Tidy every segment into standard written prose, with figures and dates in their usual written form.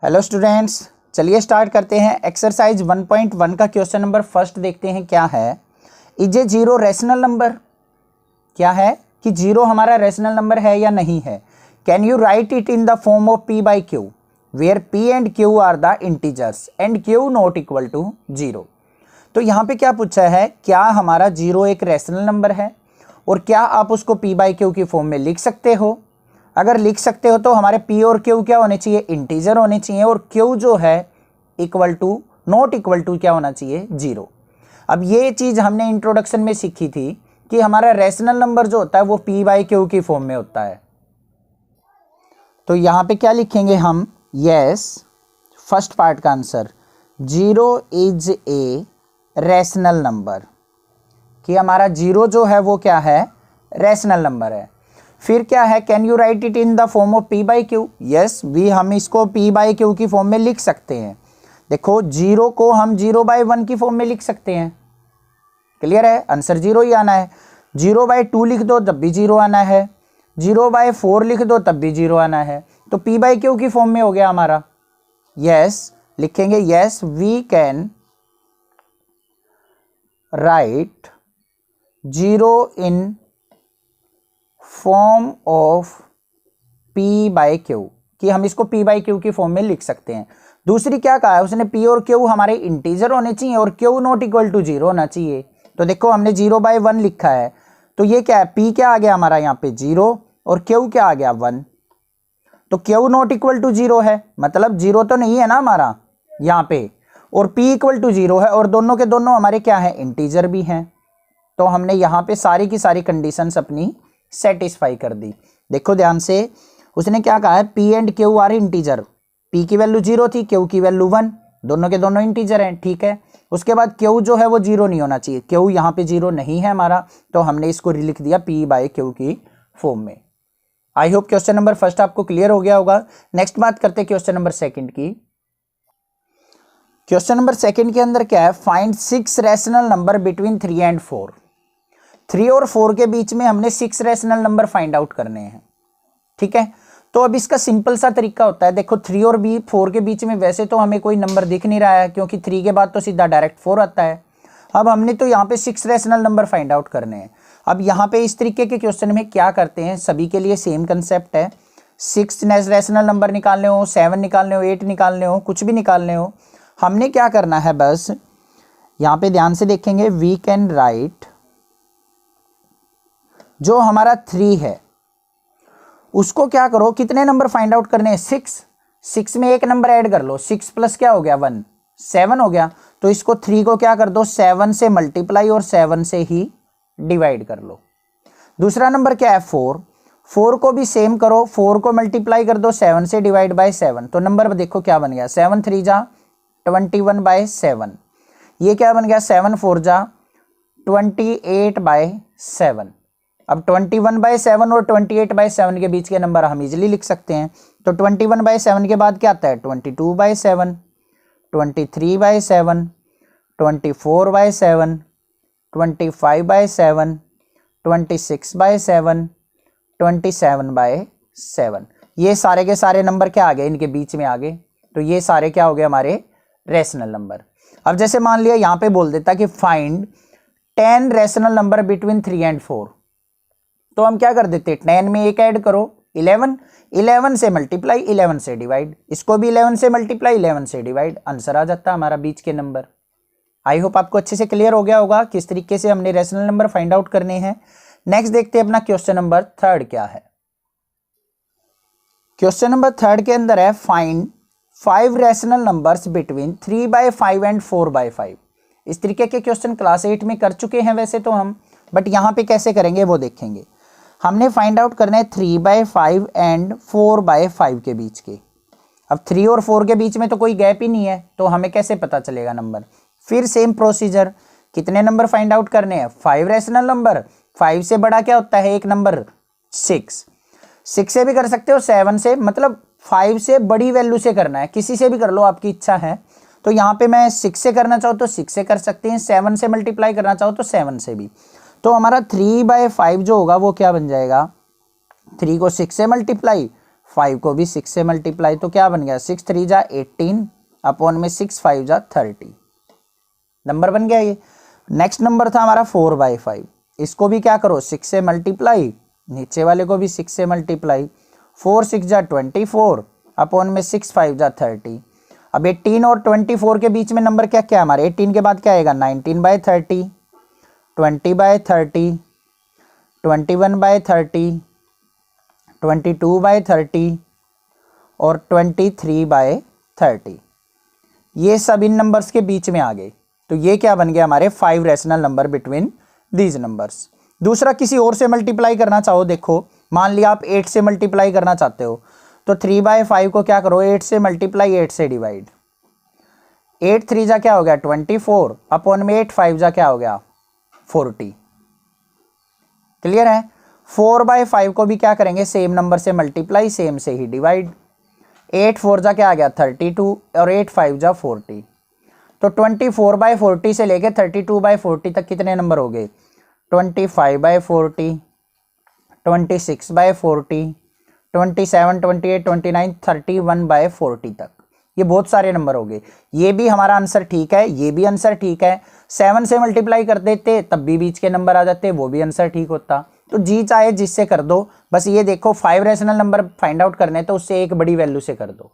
Hello students, चलिए start करते हैं। एक्सरसाइज 1.1 का क्वेश्चन नंबर फर्स्ट देखते हैं क्या है। Is a zero rational number? क्या है कि जीरो हमारा रैशनल नंबर है या नहीं है। Can you write it in the form of p by Q where p and q are the integers and q not equal to zero. तो यहाँ पे क्या पूछा है, क्या हमारा जीरो एक रैशनल नंबर है और क्या आप उसको p बाई क्यू की फॉर्म में लिख सकते हो। अगर लिख सकते हो तो हमारे p और q क्या होने चाहिए, इंटीजर होने चाहिए, और q जो है equal to not equal to क्या होना चाहिए, जीरो। अब ये चीज़ हमने इंट्रोडक्शन में सीखी थी कि हमारा रैशनल नंबर जो होता है वो p बाई क्यू की फॉर्म में होता है। तो यहाँ पे क्या लिखेंगे हम, यस फर्स्ट पार्ट का answer, zero is a rational number, कि हमारा जीरो जो है वो क्या है, रैशनल नंबर है। फिर क्या है, can you write it in the form of p by Q. Yes भी हम इसको p बाई क्यू की फॉर्म में लिख सकते हैं। देखो जीरो को हम 0/1 की फॉर्म में लिख सकते हैं, क्लियर है, आंसर जीरो ही आना है। 0/2 लिख दो तब भी जीरो आना है, 0/4 लिख दो तब भी जीरो आना है। तो p बाई क्यू की फॉर्म में हो गया हमारा। यस लिखेंगे, yes we can write zero in form of p by Q, कि हम इसको p बाई क्यू की फॉर्म में लिख सकते हैं। दूसरी क्या कहा है उसने, p और q हमारे इंटीजर होने चाहिए और q not equal to zero होना चाहिए। तो देखो हमने 0/1 लिखा है, तो ये क्या है, p क्या आ गया हमारा यहाँ पे जीरो और q क्या आ गया 1। तो q not equal to zero है, मतलब जीरो तो नहीं है ना हमारा यहाँ पे, और p इक्वल टू जीरो है, और दोनों के दोनों हमारे क्या है, इंटीजर भी हैं। तो हमने यहाँ पे सारी की सारी कंडीशंस अपनी सेटिस्फाई कर दी। देखो ध्यान से, उसने क्या कहा है, p and q are integer, p की वैल्यू जीरो थी, q की वैल्यू 1, दोनों के दोनों इंटीजर हैं, ठीक है। उसके बाद q जो है वो जीरो नहीं होना चाहिए, q यहाँ पे जीरो नहीं है हमारा, तो हमने इसको लिख दिया p बाई क्यू की फॉर्म में। I hope question number first आपको क्लियर हो गया होगा। नेक्स्ट बात करते हैं क्वेश्चन नंबर सेकंड की। क्वेश्चन नंबर सेकंड के अंदर क्या है, find 6 rational number between 3 and 4। 3 और 4 के बीच में हमने 6 रैशनल नंबर फाइंड आउट करने हैं, ठीक है। तो अब इसका सिंपल सा तरीका होता है, देखो 3 और 4 के बीच में वैसे तो हमें कोई नंबर दिख नहीं रहा है, क्योंकि 3 के बाद तो सीधा डायरेक्ट 4 आता है। अब हमने तो यहाँ पे 6 रैशनल नंबर फाइंड आउट करने हैं। अब यहाँ पे इस तरीके के क्वेश्चन में क्या करते हैं, सभी के लिए सेम कंसेप्ट है। 6 रैशनल नंबर निकालने हो, 7 निकालने हो, 8 निकालने हो, कुछ भी निकालने हो, हमने क्या करना है, बस यहाँ पे ध्यान से देखेंगे, वी कैन राइट जो हमारा 3 है उसको क्या करो, कितने नंबर फाइंड आउट करने हैं, 6 में एक नंबर ऐड कर लो, 6 प्लस क्या हो गया 1, 7 हो गया। तो इसको 3 को क्या कर दो, 7 से मल्टीप्लाई और 7 से ही डिवाइड कर लो। दूसरा नंबर क्या है 4 को भी सेम करो, 4 को मल्टीप्लाई कर दो 7 से डिवाइड बाय 7। तो नंबर देखो क्या बन गया, 7 3 जा 21/7, ये क्या बन गया 7 4 जा 28/7। अब 21/7 और 28/7 के बीच के नंबर हम इजीली लिख सकते हैं। तो 21/7 के बाद क्या आता है, 22/7, 23/7, 24/7, 25/7, 26/7, 27/7। ये सारे के सारे नंबर क्या आ गए, इनके बीच में आ गए। तो ये सारे क्या हो गए हमारे रैशनल नंबर। अब जैसे मान लिया यहाँ पे बोल देता कि find 10 rational number between 3 and 4, तो हम क्या कर देते, 10 में एक ऐड करो 11 से मल्टीप्लाई 11 से डिवाइड, इसको भी 11 से मल्टीप्लाई 11 से डिवाइड, आंसर आ जाता है हमारा बीच के नंबर। आई होप आपको अच्छे से क्लियर हो गया होगा किस तरीके से हमने रैशनल नंबर फाइंड आउट करने हैं। नेक्स्ट देखते हैं अपना क्वेश्चन नंबर थर्ड क्या है। क्वेश्चन नंबर थर्ड के अंदर है, find 5 rational numbers between 3/5 and 4/5। इस तरीके के क्वेश्चन क्लास 8 में कर चुके हैं वैसे तो हम, बट यहाँ पे कैसे करेंगे वो देखेंगे। हमने फाइंड आउट करना है 3/5 एंड 4/5 के बीच के। अब 3 और 4 के बीच में तो कोई गैप ही नहीं है, तो हमें कैसे पता चलेगा नंबर। फिर सेम प्रोसीजर, कितने नंबर फाइंड आउट करने हैं, 5 रैशनल नंबर, 5 से बड़ा क्या होता है एक नंबर 6 से भी कर सकते हो, 7 से, मतलब 5 से बड़ी वैल्यू से करना है, किसी से भी कर लो आपकी इच्छा है। तो यहाँ पे मैं 6 से करना चाहूँ तो 6 से कर सकते हैं, 7 से मल्टीप्लाई करना चाहो तो 7 से भी। तो हमारा 3/5 जो होगा वो क्या बन जाएगा, 3 को 6 से मल्टीप्लाई, 5 को भी 6 से मल्टीप्लाई, तो क्या बन गया 6 3 जा 18 अपॉन में 6 5 जा 30 नंबर बन गया ये। नेक्स्ट नंबर था हमारा 4/5, इसको भी क्या करो 6 से मल्टीप्लाई, नीचे वाले को भी 6 से मल्टीप्लाई, 4 6 जा 24 अपॉन में 6 5 जा 30। अब 18 और 24 के बीच में नंबर क्या क्या हमारे, 18 के बाद क्या आएगा 19/30, 20/30, 21/30, 22/30 और 23/30। ये सब इन नंबर्स के बीच में आ गए। तो ये क्या बन गया हमारे 5 rational number between these numbers. दूसरा किसी और से मल्टीप्लाई करना चाहो, देखो मान लिया आप 8 से मल्टीप्लाई करना चाहते हो, तो 3/5 को क्या करो 8 से मल्टीप्लाई 8 से डिवाइड, 8 3 जा क्या हो गया 24 अपॉन में 8 5 जा क्या हो गया 40। क्लियर है। 4/5 को भी क्या करेंगे सेम नंबर से मल्टीप्लाई, सेम से ही डिवाइड, 8 4 जा क्या आ गया 32 और 8 5 जा 40। तो 24/40 से लेके 32/40 तक कितने नंबर हो गए 25/40, 26/40, 27, 28, 29, 31/40 तक। ये बहुत सारे नंबर हो गए। ये भी हमारा आंसर ठीक है, ये भी आंसर ठीक है। 7 से मल्टीप्लाई कर देते तब भी बीच के नंबर आ जाते, वो भी आंसर ठीक होता। तो जी चाहे जिससे कर दो, बस ये देखो 5 रैशनल नंबर फाइंड आउट करने तो उससे एक बड़ी वैल्यू से कर दो।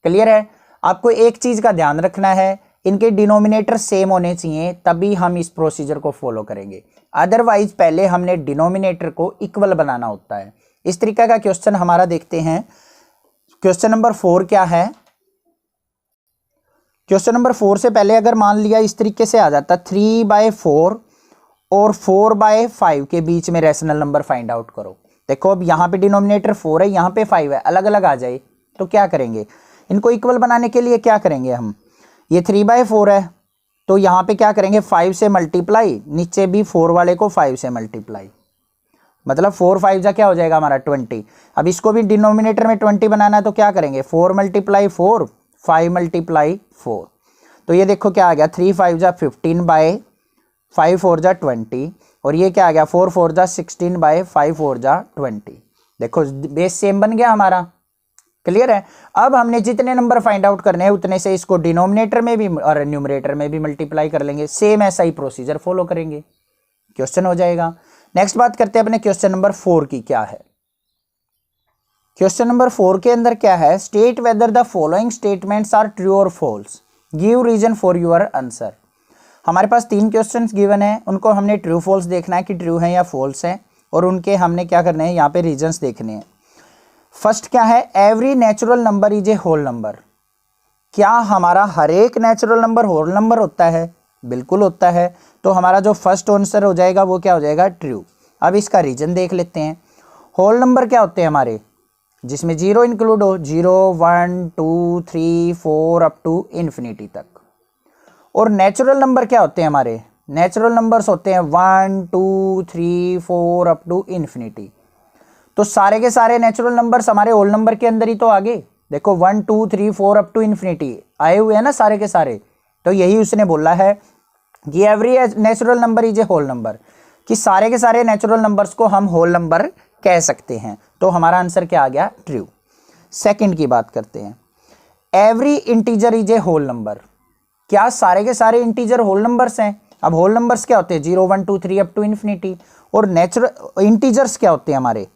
क्लियर है। आपको एक चीज का ध्यान रखना है, इनके डिनोमिनेटर सेम होने चाहिए, तभी हम इस प्रोसीजर को फॉलो करेंगे। अदरवाइज पहले हमने डिनोमिनेटर को इक्वल बनाना होता है। इस तरीके का क्वेश्चन हमारा देखते हैं। क्वेश्चन नंबर 4 क्या है। क्वेश्चन नंबर 4 से पहले अगर मान लिया इस तरीके से आ जाता 3/4 और 4/5 के बीच में रैशनल नंबर फाइंड आउट करो। देखो अब यहाँ पे डिनोमिनेटर 4 है, यहाँ पे 5 है, अलग अलग आ जाए तो क्या करेंगे, इनको इक्वल बनाने के लिए क्या करेंगे हम, ये 3/4 है तो यहाँ पे क्या करेंगे 5 से मल्टीप्लाई, नीचे भी 4 वाले को 5 से मल्टीप्लाई, मतलब 4 5 जा क्या हो जाएगा हमारा 20। अब इसको भी डिनोमिनेटर में 20 बनाना है तो क्या करेंगे 4 × 4 5 × 4। तो ये देखो क्या आ गया 3 5 जा 15/5 4 जा 20 और ये क्या आ गया 4 4 जा 16/5 4 जा 20। देखो बेस सेम बन गया हमारा। क्लियर है। अब हमने जितने नंबर फाइंड आउट करने हैं उतने से इसको डिनोमिनेटर में भी और न्यूमरेटर में भी मल्टीप्लाई कर लेंगे, सेम ऐसा ही प्रोसीजर फॉलो करेंगे, क्वेश्चन हो जाएगा। नेक्स्ट बात करते हैं अपने क्वेश्चन नंबर 4 की क्या है। क्वेश्चन नंबर 4 के अंदर क्या है, state whether the following statements are true और false, give reason for your answer. हमारे पास 3 क्वेश्चंस गिवन है, उनको हमने ट्रू फॉल्स देखना है कि ट्रू है या फॉल्स है, और उनके हमने क्या करने हैं यहाँ पे रीजंस देखने हैं। फर्स्ट क्या है, every natural number is a whole number. क्या हमारा हर एक नेचुरल नंबर होल नंबर होता है? बिल्कुल होता है। तो हमारा जो फर्स्ट आंसर हो जाएगा वो क्या हो जाएगा ट्रू। अब इसका रीजन देख लेते हैं। होल नंबर क्या होते हैं हमारे, जिसमें 0 इंक्लूड हो, 0 1 2 3 4 अप टू इन्फिनिटी तक। और नेचुरल नंबर क्या होते हैं हमारे, नेचुरल नंबर्स होते हैं 1 2 3 4 अप टू इन्फिनिटी। तो सारे के सारे नेचुरल नंबर्स हमारे होल नंबर के अंदर ही तो आ गए। देखो 1 2 3 4 अप टू इन्फिनिटी आए हुए हैं ना सारे के सारे। तो यही उसने बोला है कि every natural number is a whole number, कि सारे के सारे नेचुरल नंबर्स को हम होल नंबर कह सकते हैं। तो हमारा आंसर क्या आ गया ट्रू। सेकंड की बात करते हैं, every integer is a whole number. क्या सारे के सारे इंटीजर होल नंबर्स हैं? अब होल नंबर्स क्या होते हैं 0 1 2 3 अप टू इन्फिनिटी। और नेचुरल इंटीजर्स क्या होते हैं हमारे,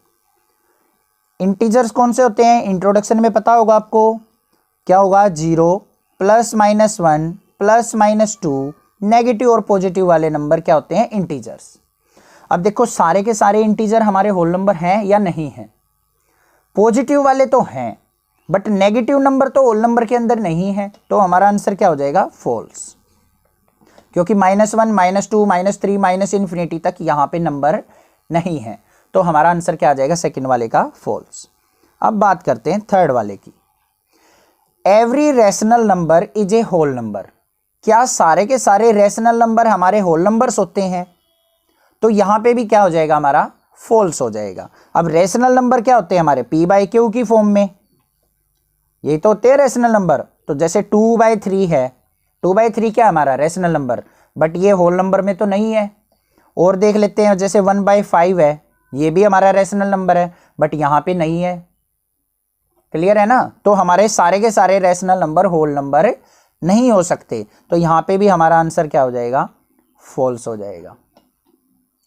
इंटीजर्स कौन से होते हैं, इंट्रोडक्शन में पता होगा आपको, क्या होगा 0 +-1 +-2 नेगेटिव और पॉजिटिव वाले नंबर क्या होते हैं इंटीजर्स। अब देखो सारे के सारे इंटीजर हमारे होल नंबर हैं या नहीं हैं, पॉजिटिव वाले तो हैं बट नेगेटिव नंबर तो होल नंबर के अंदर नहीं है। तो हमारा आंसर क्या हो जाएगा फॉल्स, क्योंकि -1 -2 -3 माइनस इन्फिनिटी तक यहाँ पे नंबर नहीं है। तो हमारा आंसर क्या आ जाएगा सेकंड वाले का फॉल्स। अब बात करते हैं थर्ड वाले की, every rational number is a whole number. क्या सारे के सारे रैशनल नंबर हमारे होल नंबर्स होते हैं? तो यहां पे भी क्या हो जाएगा हमारा फॉल्स हो जाएगा। अब रैशनल नंबर क्या होते हैं हमारे p/q की फॉर्म में, यही तो होते हैं रैशनल नंबर। तो जैसे 2/3 है, 2/3 क्या हमारा रैशनल नंबर, बट ये होल नंबर में तो नहीं है। और देख लेते हैं जैसे 1/5 है, ये भी हमारा रैशनल नंबर है बट यहाँ पे नहीं है। क्लियर है ना। तो हमारे सारे के सारे रैशनल नंबर होल नंबर नहीं हो सकते, तो यहां पे भी हमारा आंसर क्या हो जाएगा, फॉल्स हो जाएगा।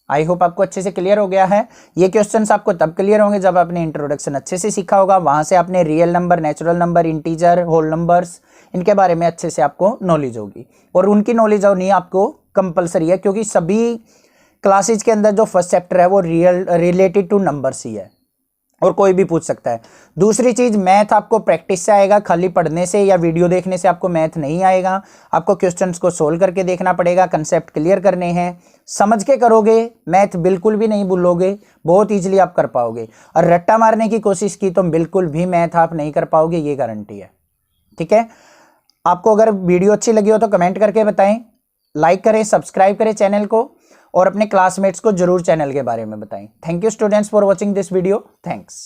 आई होप आपको अच्छे से क्लियर हो गया है। ये क्वेश्चंस आपको तब क्लियर होंगे जब आपने इंट्रोडक्शन अच्छे से सीखा होगा, वहां से आपने real number, natural number, integer, whole numbers, इनके बारे में अच्छे से आपको नॉलेज होगी। और उनकी नॉलेज होनी आपको कंपलसरी है, क्योंकि सभी क्लासेज के अंदर जो फर्स्ट चैप्टर है वो रिलेटेड टू नंबर्स ही है, और कोई भी पूछ सकता है। दूसरी चीज, मैथ आपको प्रैक्टिस से आएगा, खाली पढ़ने से या वीडियो देखने से आपको मैथ नहीं आएगा। आपको क्वेश्चंस को सोल्व करके देखना पड़ेगा, कंसेप्ट क्लियर करने हैं, समझ के करोगे मैथ बिल्कुल भी नहीं भूलोगे, बहुत इजीली आप कर पाओगे। और रट्टा मारने की कोशिश की तो बिल्कुल भी मैथ आप नहीं कर पाओगे, ये गारंटी है। ठीक है, आपको अगर वीडियो अच्छी लगी हो तो कमेंट करके बताएं, लाइक करें, सब्सक्राइब करें चैनल को, और अपने क्लासमेट्स को जरूर चैनल के बारे में बताएं। Thank you students for watching this video. Thanks.